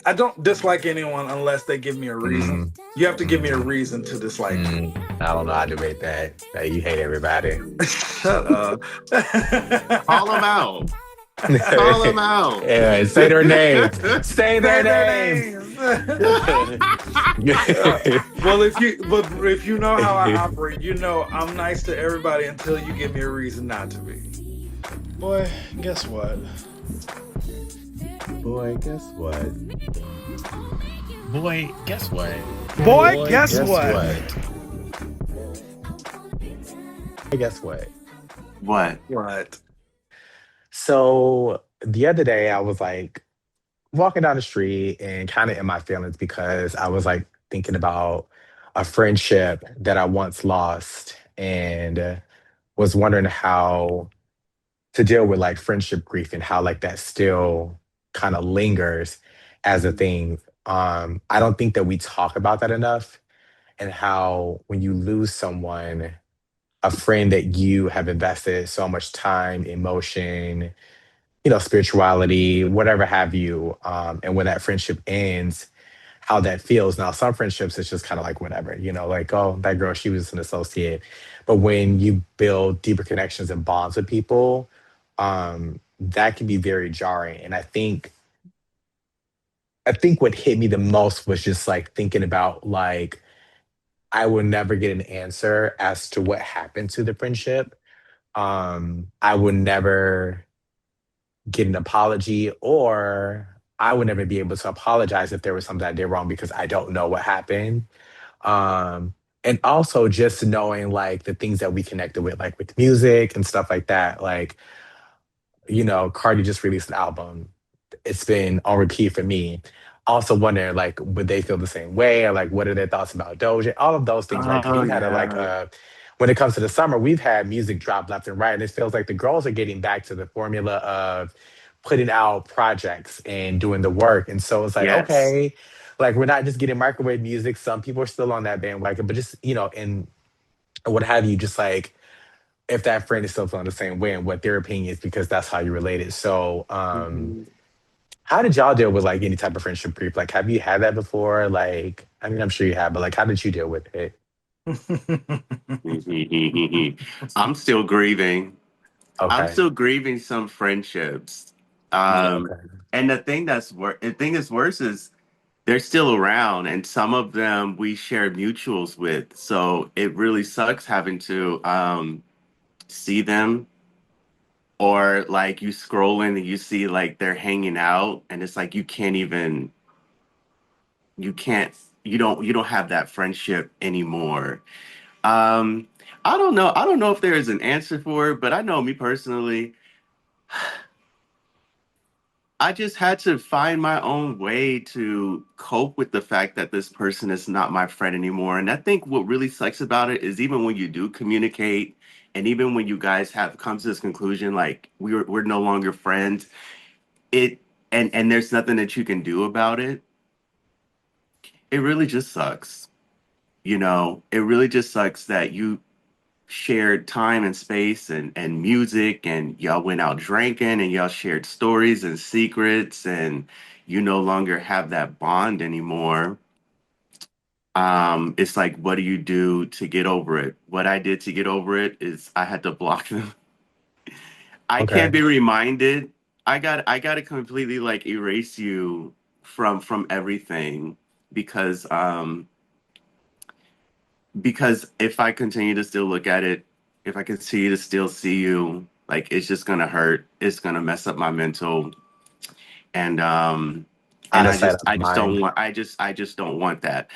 I don't dislike anyone unless they give me a reason. Mm, You have to give me a mm, reason to dislike you. I don't know how to debate that. That you hate everybody. Shut up. Call them out. Call them out. Yeah, say their names. Say their Say their names. names. Well, if you know how I operate, you know I'm nice to everybody until you give me a reason not to be. Boy, guess what? Boy, guess what? Boy, guess what? Boy, Boy, guess guess what? what? Hey, guess what? What? What? So the other day I was like walking down the street and kind of in my feelings because I was like thinking about a friendship that I once lost and was wondering how to deal with like friendship grief and how like that still kind of lingers as a thing. I don't think that we talk about that enough and how when you lose someone, a friend that you have invested so much time, emotion, spirituality, whatever have you. And when that friendship ends, how that feels. Now, some friendships, it's just kind of like whatever, like, oh, that girl, she was an associate. But when you build deeper connections and bonds with people, that can be very jarring. And I think what hit me the most was just like thinking about like I will never get an answer as to what happened to the friendship. I would never get an apology, or I would never be able to apologize if there was something I did wrong because I don't know what happened. And also just knowing like the things that we connected with, like with music and stuff like that. Like, Cardi just released an album. It's been on repeat for me. Also wondering like would they feel the same way, or like what are their thoughts about Doja? All of those things, right? Because Oh we've had a like yeah. when it comes to the summer, we've had music drop left and right, and it feels like the girls are getting back to the formula of putting out projects and doing the work. And so it's like, Yes. okay, like we're not just getting microwave music. Some people are still on that bandwagon, but just and what have you, just like if that friend is still feeling the same way and what their opinion is because that's how you relate it. So Mhm. how did y'all deal with like any type of friendship creep? Like, have you had that before? Like, I mean, I'm sure you have, but like, how did you deal with it? I'm still grieving. I'm Okay. still grieving some friendships. Um, Okay. and the thing that's worse is they're still around, and some of them we share mutuals with. So it really sucks having to see them, or like you scroll in and you see like they're hanging out, and it's like you can't you don't have that friendship anymore. Um, I don't know if there is an answer for it, but I know me personally, I just had to find my own way to cope with the fact that this person is not my friend anymore. And I think what really sucks about it is even when you do communicate, and even when you guys have come to this conclusion, like we're no longer friends, it and there's nothing that you can do about it. It really just sucks. It really just sucks that you shared time and space and music, and y'all went out drinking and y'all shared stories and secrets, and you no longer have that bond anymore. It's like, what do you do to get over it? What I did to get over it is I had to block them. I can't Okay. be reminded. I got to completely like erase you from everything, because if I continue to still look at it, if I continue to still see you, like it's just gonna hurt. It's gonna mess up my mental, and Out of sight, out of I just don't mind. want I just don't want that.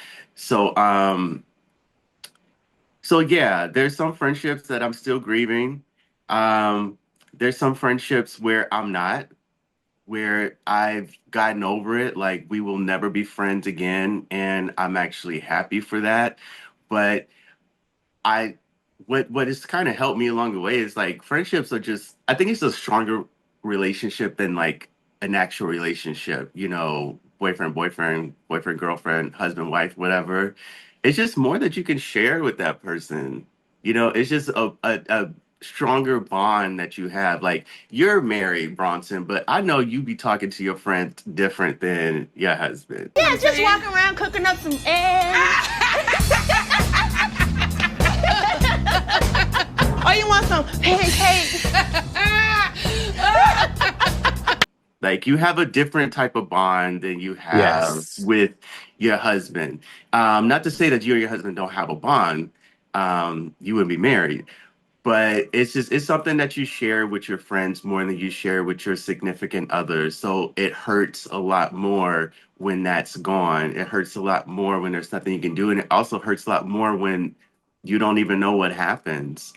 So yeah, there's some friendships that I'm still grieving. Um, there's some friendships where I'm not, where I've gotten over it. Like we will never be friends again, and I'm actually happy for that. But I what has kind of helped me along the way is like friendships are just, I think it's a stronger relationship than like an actual relationship, boyfriend, girlfriend, husband, wife, whatever. It's just more that you can share with that person. It's just stronger bond that you have? Like you're married, Bronson, but I know you be talking to your friends different than your husband. Yeah, just walking around cooking up some eggs. Or you want some pancakes? Like you have a different type of bond than you have Yes. with your husband. Not to say that you and your husband don't have a bond. You wouldn't be married. But it's something that you share with your friends more than you share with your significant others. So it hurts a lot more when that's gone. It hurts a lot more when there's nothing you can do. And it also hurts a lot more when you don't even know what happens.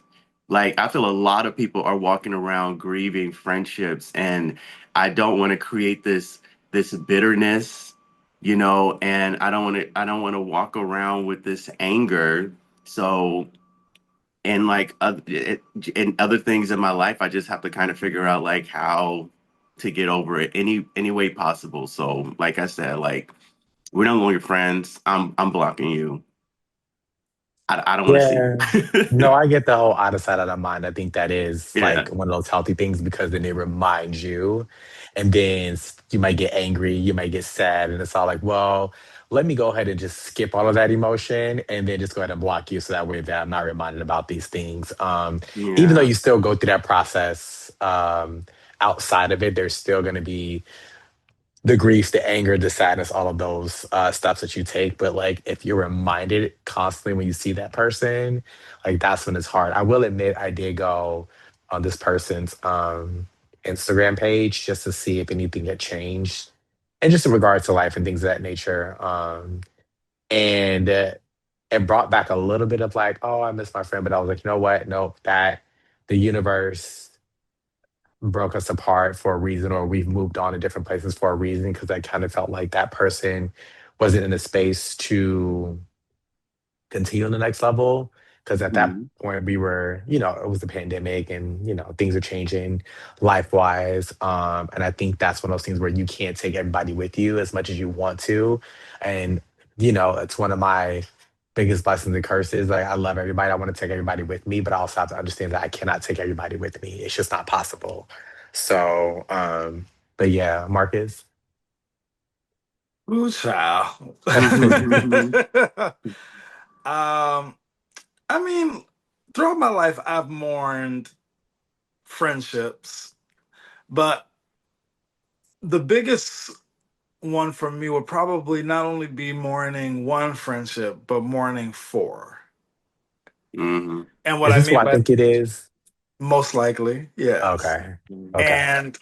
Like I feel a lot of people are walking around grieving friendships, and I don't want to create this bitterness, and I don't want to walk around with this anger. So and like in other things in my life, I just have to kind of figure out like how to get over it any way possible. So like I said, like we're no longer friends. I'm blocking you. I don't want to see Yeah. No, you. I get the whole out of sight, out of mind. I think that is Yeah. like one of those healthy things because then it reminds you. And then you might get angry, you might get sad, and it's all like, well, let me go ahead and just skip all of that emotion and then just go ahead and block you so that way that I'm not reminded about these things. Even though Yeah. you still go through that process, outside of it, there's still going to be the grief, the anger, the sadness, all of those steps that you take. But like if you're reminded constantly when you see that person, like that's when it's hard. I will admit I did go on this person's Instagram page just to see if anything had changed. And just in regards to life and things of that nature. And it brought back a little bit of like, oh, I miss my friend. But I was like, you know what? No, that the universe broke us apart for a reason or we've moved on to different places for a reason because I kind of felt like that person wasn't in a space to continue on the next level because at that Mhm. point we were, it was the pandemic and things are changing life wise, and I think that's one of those things where you can't take everybody with you as much as you want to. And it's one of my biggest blessings and curses. Like I love everybody, I want to take everybody with me, but I also have to understand that I cannot take everybody with me. It's just not possible. So but yeah, Marcus. Ooh, child. Mhm. um, I mean, throughout my life, I've mourned friendships, but the biggest one for me would probably not only be mourning one friendship, but mourning four. Mhm. And what Is I this mean what I by think it is? most likely, yes. Okay. Okay. And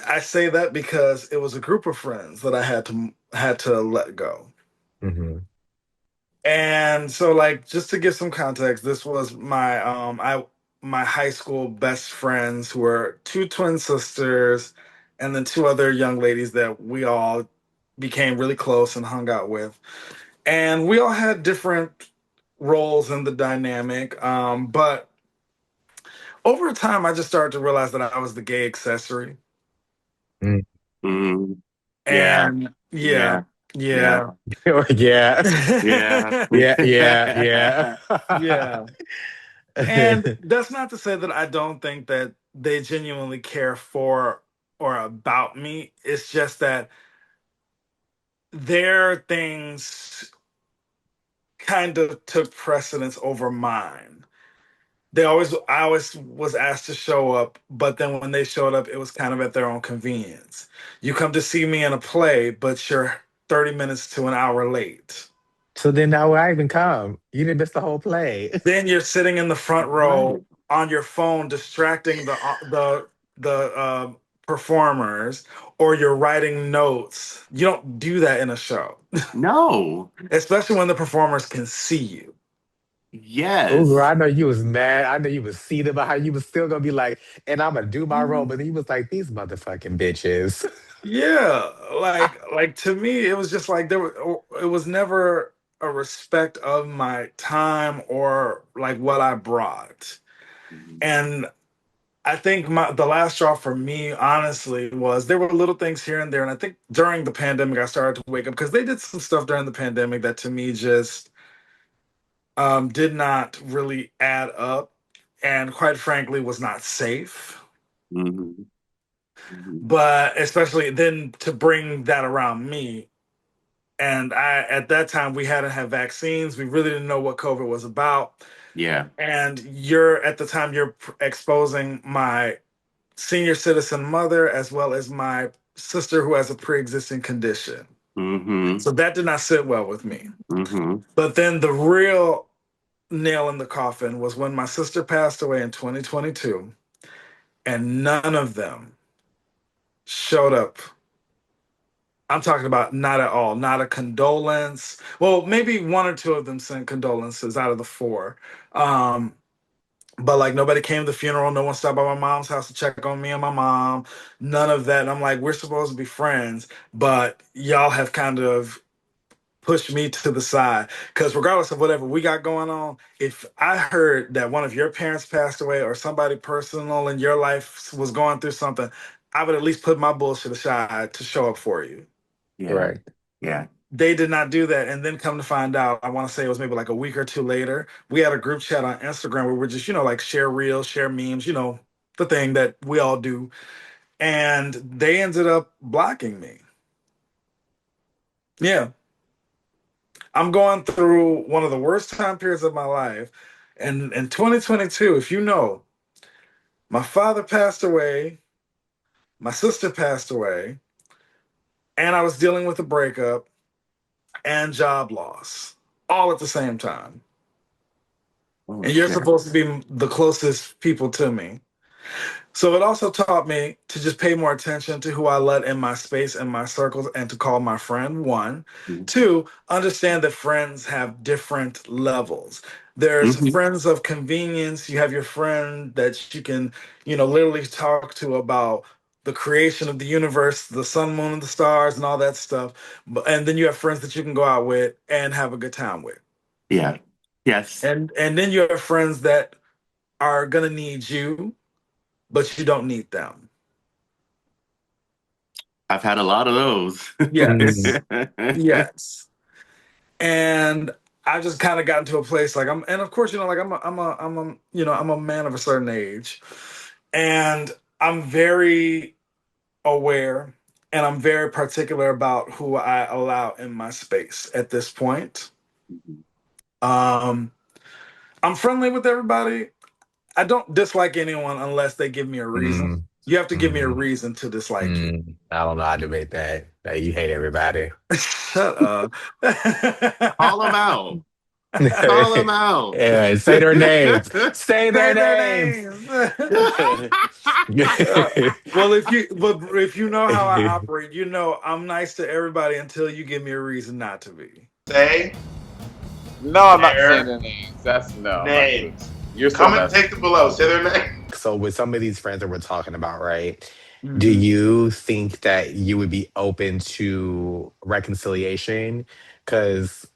I say that because it was a group of friends that I had to let go. Hmm. And so like just to give some context, this was my high school best friends who were two twin sisters and then two other young ladies that we all became really close and hung out with. And we all had different roles in the dynamic. But over time I just started to realize that I was the gay accessory. Mhm. Yeah. And yeah, Yeah. Yeah. yeah. Yeah. Yeah. Yeah, yeah, Yeah. And that's not to say that I don't think that they genuinely care for or about me. It's just that their things kind of took precedence over mine. I always was asked to show up, but then when they showed up, it was kind of at their own convenience. You come to see me in a play, but you're 30 minutes to an hour late. So then now I even come. You didn't miss the whole play. Then you're sitting in the front row Right. on your phone, distracting the performers, or you're writing notes. You don't do that in a show, No. especially when the performers can see you. Oh, girl, Yes. I know you was mad. I know you was seething about how you was still gonna be like, and I'm gonna do my role. Mhm. But then you was like, these motherfucking bitches. Yeah, like to me, it was just like it was never a respect of my time or like what I brought. Mhm. And I think the last straw for me, honestly, was there were little things here and there. And I think during the pandemic, I started to wake up because they did some stuff during the pandemic that to me just did not really add up. and quite frankly was not safe. Mm-hmm. Mm-hmm. But especially then to bring that around me. And I, at that time, we hadn't had vaccines. We really didn't know what COVID was about. Yeah. And you're at the time you're exposing my senior citizen mother as well as my sister who has a pre-existing condition. Mm-hmm. So that did not sit well with me. Mm-hmm. But then the real nail in the coffin was when my sister passed away in 2022, and none of them showed up. I'm talking about not at all, not a condolence. Well, maybe one or two of them sent condolences out of the four. Um, but like nobody came to the funeral. No one stopped by my mom's house to check on me and my mom. None of that. And I'm like, we're supposed to be friends, but y'all have kind of pushed me to the side. Because regardless of whatever we got going on, if I heard that one of your parents passed away or somebody personal in your life was going through something, I would at least put my bullshit aside to show up for you. Yeah. Right. Yeah. They did not do that. And then come to find out, I want to say it was maybe like a week or two later, we had a group chat on Instagram where we're just, like share reels, share memes, the thing that we all do. And they ended up blocking me. Yeah. I'm going through one of the worst time periods of my life. And in 2022, if you know, my father passed away, my sister passed away, and I was dealing with a breakup and job loss all at the same time. Oh And you're shit. supposed to be the closest people to me. So it also taught me to just pay more attention to who I let in my space and my circles and to call my friend, one. Two, understand that friends have different levels. There's Mm-hmm. friends of convenience. You have your friend that you can, literally talk to about the creation of the universe, the sun, moon, and the stars, and all that stuff. And then you have friends that you can go out with and have a good time with. Yeah. Yes. And then you have friends that are gonna need you, but you don't need them. I've had a lot of those. Mm, Yes. Yes. And I just kind of got into a place like and of course, like I'm a man of a certain age. And I'm very aware and I'm very particular about who I allow in my space at this point. Um, I'm friendly with everybody. I don't dislike anyone unless they give me a reason. mm, You have to give me a mm, reason to dislike you. I don't know how to debate that. That you hate everybody. Shut up. Call them out. Call them out. Yeah, say their names. Say their Say their names. names. Well, if you know how I operate, I'm nice to everybody until you give me a reason not to be. Say No, I'm not saying their their names. That's no. I'm not doing names. that. You're so Comment messy. section below. Say their name. So with some of these friends that we're talking about, right? Do Mhm. you think that you would be open to reconciliation? Because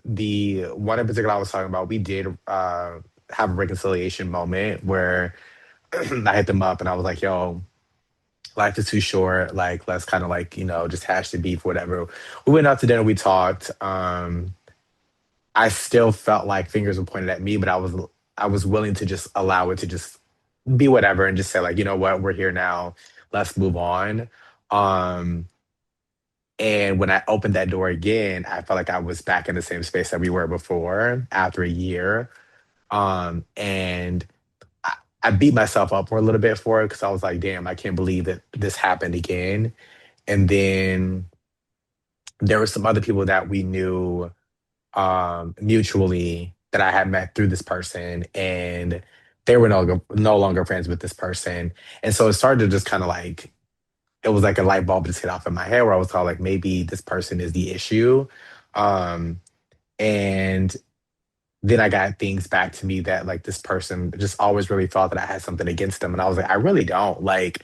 the one in particular I was talking about, we did have a reconciliation moment where I hit them up and I was like, yo, life is too short. Like, let's kind of like, just hash the beef, whatever. We went out to dinner, we talked. I still felt like fingers were pointed at me, but I was willing to just allow it to just be whatever and just say like, you know what, we're here now. Let's move on. Um, and when I opened that door again, I felt like I was back in the same space that we were before after a year. And I beat myself up for a little bit for it because I was like, damn, I can't believe that this happened again. And then there were some other people that we knew mutually that I had met through this person, and they were no longer friends with this person. And so it started to just kind of like it was like a light bulb just hit off in my head where I was called like maybe this person is the issue. Um, and then I got things back to me that like this person just always really thought that I had something against them. And I was like, I really don't. Like,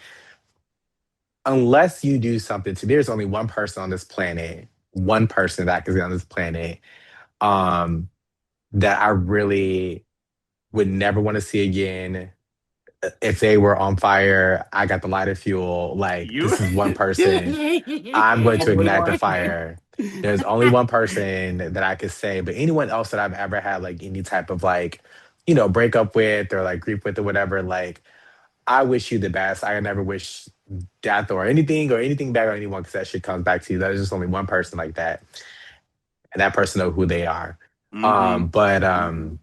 unless you do something to me, there's only one person on this planet, one person that is on this planet, um, that I really would never want to see again. If they were on fire, I got the lighter fuel. Like, You. this is one person. I'm going to Only ignite the one. fire. There's only one person that I could say, but anyone else that I've ever had like any type of like, break up with or like grieve with or whatever, like I wish you the best. I never wish death or anything bad on anyone because that shit comes back to you. There's just only one person like that, and that person know who they are. Mm-hmm. But Mm-hmm.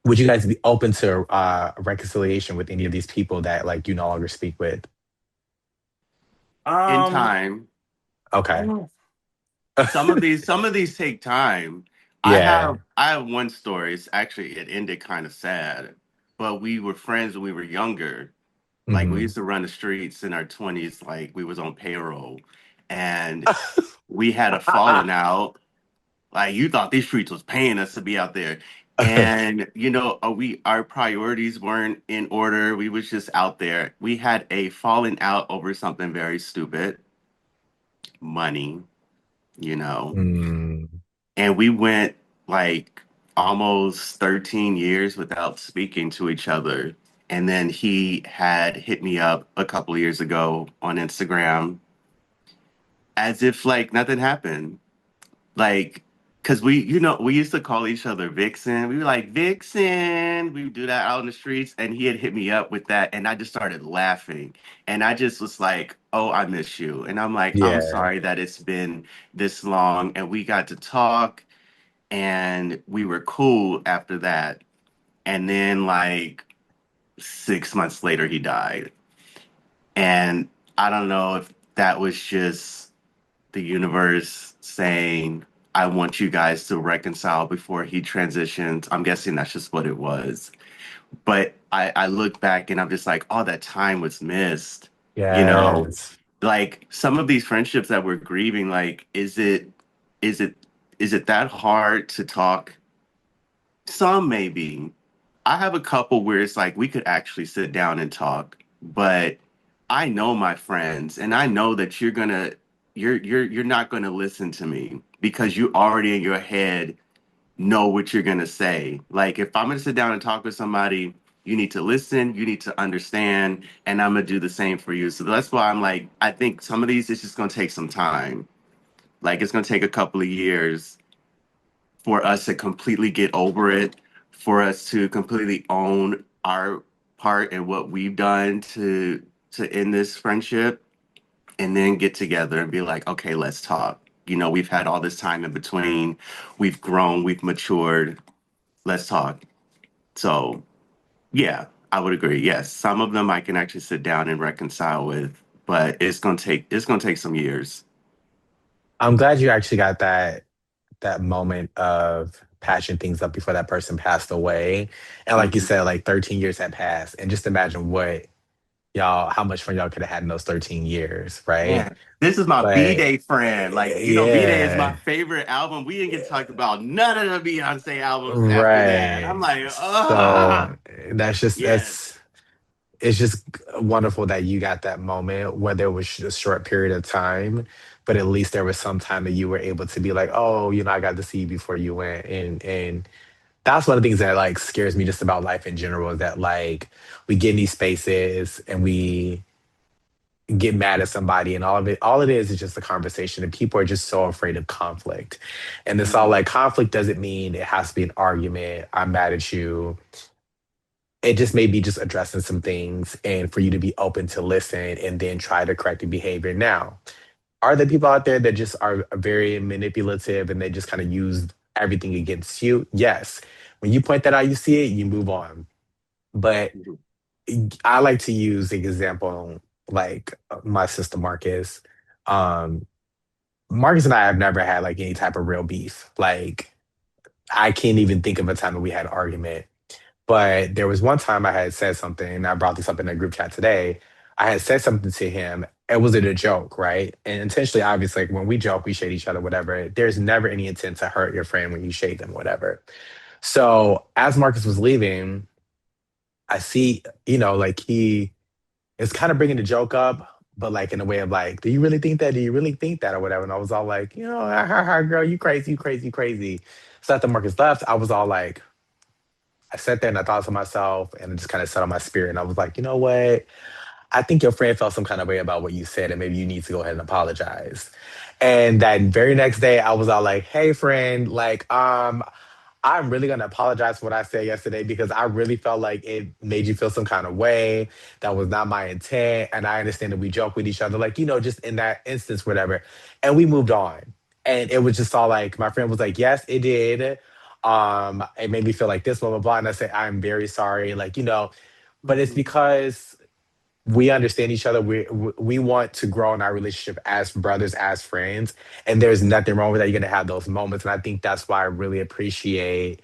would you guys be open to reconciliation with any of these people that like you no longer speak with? In Um, time. Okay. Some of these take time. Yeah. I have one story. It's actually it ended kind of sad, but we were friends when we were younger. Like we Hmm. used to run the streets in our 20s, like we was on payroll, and we had a falling out. Like you thought these streets was paying us to be out there, and we our priorities weren't in order. We was just out there. We had a falling out over something very stupid, money, you know. Mm, And we went like almost 13 years without speaking to each other. And then he had hit me up a couple of years ago on Instagram as if like nothing happened. Like, because we used to call each other Vixen. We were like, Vixen. We would do that out in the streets. And he had hit me up with that. And I just started laughing. And I just was like, oh, I miss you. And I'm like, I'm yeah. sorry that it's been this long. And we got to talk and we were cool after that. And then like 6 months later, he died. And I don't know if that was just the universe saying, I want you guys to reconcile before he transitions. I'm guessing that's just what it was. But I look back and I'm just like, all that time was missed. You know, Yes. like some of these friendships that we're grieving, like, is it, is it that hard to talk? Some maybe. I have a couple where it's like we could actually sit down and talk, but I know my friends and I know that you're not gonna listen to me because you already in your head know what you're gonna say. Like if I'm gonna sit down and talk with somebody, you need to listen, you need to understand, and I'm gonna do the same for you. So that's why I'm like, I think some of these it's just gonna take some time. Like it's gonna take a couple of years for us to completely get over it, for us to completely own our part and what we've done to end this friendship, and then get together and be like, okay, let's talk. We've had all this time in between. We've grown, we've matured. Let's talk. So, yeah, I would agree. Yes, some of them I can actually sit down and reconcile with, but it's gonna take some years. I'm glad you actually got that moment of patching things up before that person passed away. And like you Mhm. said, like 13 years had passed. And just imagine how much fun y'all could have had in those 13 years, right? Man, this is my But B-Day friend. Like, B-Day is my yeah, favorite album. We didn't get to talk about none of the Beyonce albums after that. I'm right. like, So that's just yes. that's it's just wonderful that you got that moment, whether it was a short period of time, but at least there was some time that you were able to be like, oh, I got to see you before you went. And that's one of the things that like scares me just about life in general is that like we get in these spaces and we get mad at somebody and all it is just a conversation and people are just so afraid of conflict. And it's all Mhm. like conflict doesn't mean it has to be an argument. I'm mad at you. It just may be just addressing some things and for you to be open to listen and then try to correct the behavior. Now, are there people out there that just are very manipulative and they just kind of use everything against you? Yes. When you point that out, you see it, you move on. But Mhm. I like to use the example like my sister Marcus. Um, Marcus and I have never had like any type of real beef. Like I can't even think of a time that we had an argument. But there was one time I had said something, and I brought this up in a group chat today. I had said something to him. It was a joke, right? And intentionally, obviously, like when we joke, we shade each other, whatever. There's never any intent to hurt your friend when you shade them, whatever. So as Marcus was leaving, I see, like he is kind of bringing the joke up, but like in a way of like, do you really think that? Do you really think that, or whatever? And I was all like, girl, you crazy, you crazy, you crazy. So after Marcus left, I was all like, I sat there and I thought to myself, and it just kind of set on my spirit. And I was like, you know what? I think your friend felt some kind of way about what you said, and maybe you need to go ahead and apologize. And that very next day, I was all like, hey, friend, like, I'm really gonna apologize for what I said yesterday because I really felt like it made you feel some kind of way. That was not my intent. And I understand that we joke with each other, like, just in that instance, whatever. And we moved on. And it was just all like my friend was like, yes, it did. It made me feel like this, blah, blah, blah. And I said, I'm very sorry. Like, but it's Mhm. because we understand each other. We want to grow in our relationship as brothers, as friends, and there's nothing wrong with that. You're gonna have those moments, and I think that's why I really appreciate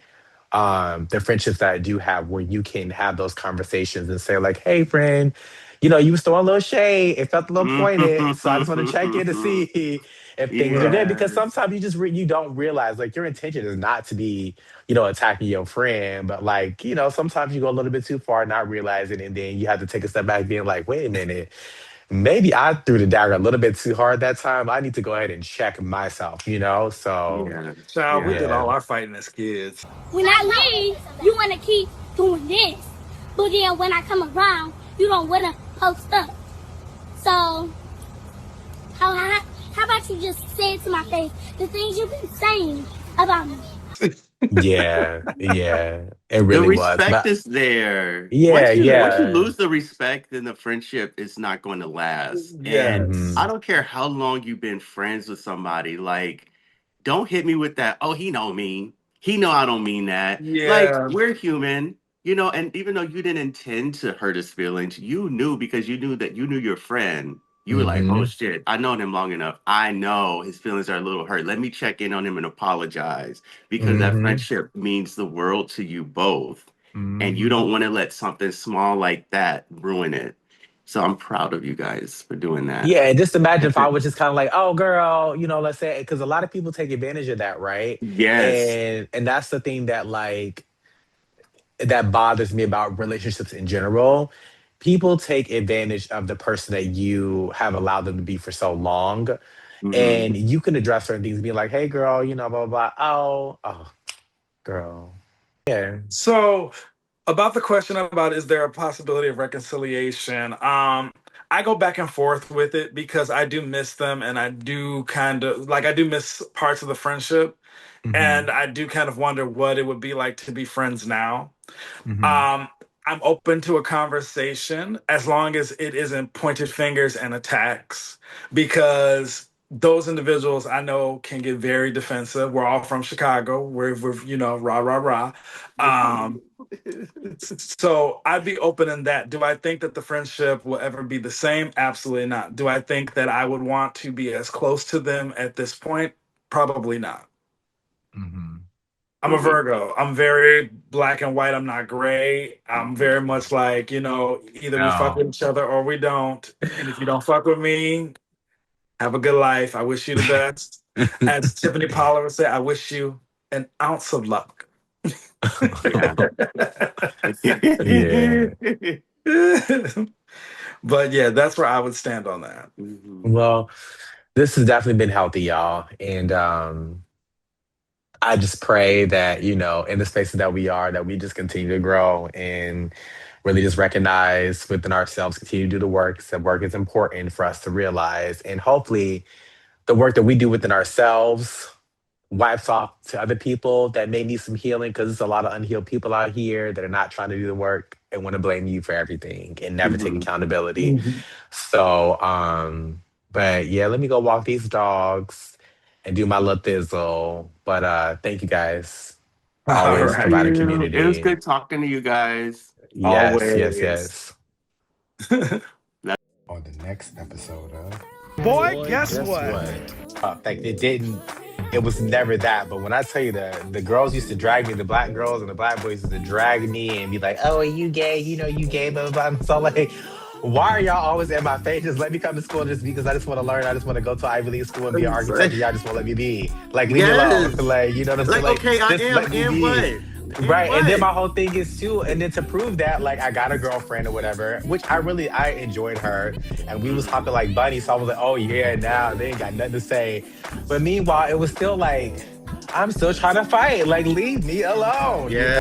the friendships that I do have, where you can have those conversations and say like, "Hey, friend, you was throwing a little shade. It felt a little pointed, so I just want to check in to see if things are good." Because Yes. sometimes you don't realize like your intention is not to be attacking your friend, but like sometimes you go a little bit too far, not realizing, and then you have to take a step back, being like, "Wait a minute, maybe I threw the dagger a little bit too hard that time. I need to go ahead and check myself." So Yeah. Child, we Yeah. did yeah. all our fighting as kids. When I leave, you want to keep doing this. But then when I come around, you don't want to post up. So, how about you just say it to my face, the things you've been saying about me? Yeah, yeah, it The really was. respect But is there. yeah, Once you yeah. lose the respect, then the friendship is not going to last. And Hmm. I Yes. don't care how long you've been friends with somebody, like don't hit me with that, oh, he know me. He know I don't mean that. Like Yeah. we're human, and even though you didn't intend to hurt his feelings, you knew because you knew that you knew your friend. You were like, oh Hmm. shit, I know him long enough. I know his feelings are a little hurt. Let me check in on him and apologize because that Hmm. friendship means the world to you both. And you Hmm. don't want to let something small like that ruin it. So I'm proud of you guys for doing that. Yeah, and just imagine if I was just kind of like, "Oh, girl," let's say, because a lot of people take advantage of that, right? Yes. And that's the thing that bothers me about relationships in general. People take advantage of the person that you have allowed them to be for so long, Hmm. and you can address certain things, being like, "Hey, girl, blah blah blah." Oh, girl. Yeah. So, about the question about is there a possibility of reconciliation? I go back and forth with it because I do miss them and I do kind of like I do miss parts of the friendship Hmm. and I do kind of wonder what it would be like to be friends now. Hmm. Um, I'm open to a conversation as long as it isn't pointed fingers and attacks, because those individuals I know can get very defensive. We're all from Chicago. We're rah rah rah. Um, so I'd be open in that. Do I think that the friendship will ever be the same? Absolutely not. Do I think that I would want to be as close to them at this point? Probably not. Hmm. I'm a Virgo. I'm very black and white. I'm not gray. I'm very much like, either we fuck No. with each other or we don't. And if you don't fuck with me, have a good life. I wish you the best. As Tiffany Pollard would say, I wish you an ounce of luck. Yeah. Yeah. But yeah, that's where I would stand on that. Mhm. Well, this has definitely been healthy, y'all. And I just pray that, in the spaces that we are, that we just continue to grow and really just recognize within ourselves, continue to do the work. So work is important for us to realize. And hopefully the work that we do within ourselves wipes off to other people that may need some healing, because there's a lot of unhealed people out here that are not trying to do the work and want to blame you for everything and never take Mhm. accountability. So, but yeah, let me go walk these dogs and do my little thizzle. But thank you guys. All Always Thank right. providing you. It was community. good talking to you guys. Yes, yes, Always. yes. On the next episode of Boy, guess what? like it was never that. But when I tell you the girls used to drag me, the black girls and the black boys used to drag me and be like, "Oh, are you gay? You gay, blah blah blah." So like, why are y'all always in my face? Just let me come to school just because I just want to learn. I just want to go to Ivy League school and be an architect, and y'all just won't let me be. Like, leave me alone. Yes. Like, you know what I'm saying? Like, Like, okay, I just am. let me And be. what? And Right. And then what? my whole thing is too, and then to prove that, like, I got a girlfriend or whatever, which I enjoyed her, and we was Mhm. hopping like bunnies. So I was like, oh yeah, now they ain't got nothing to say. But meanwhile, it was still like, I'm still trying to fight. Like, leave me alone. Yeah.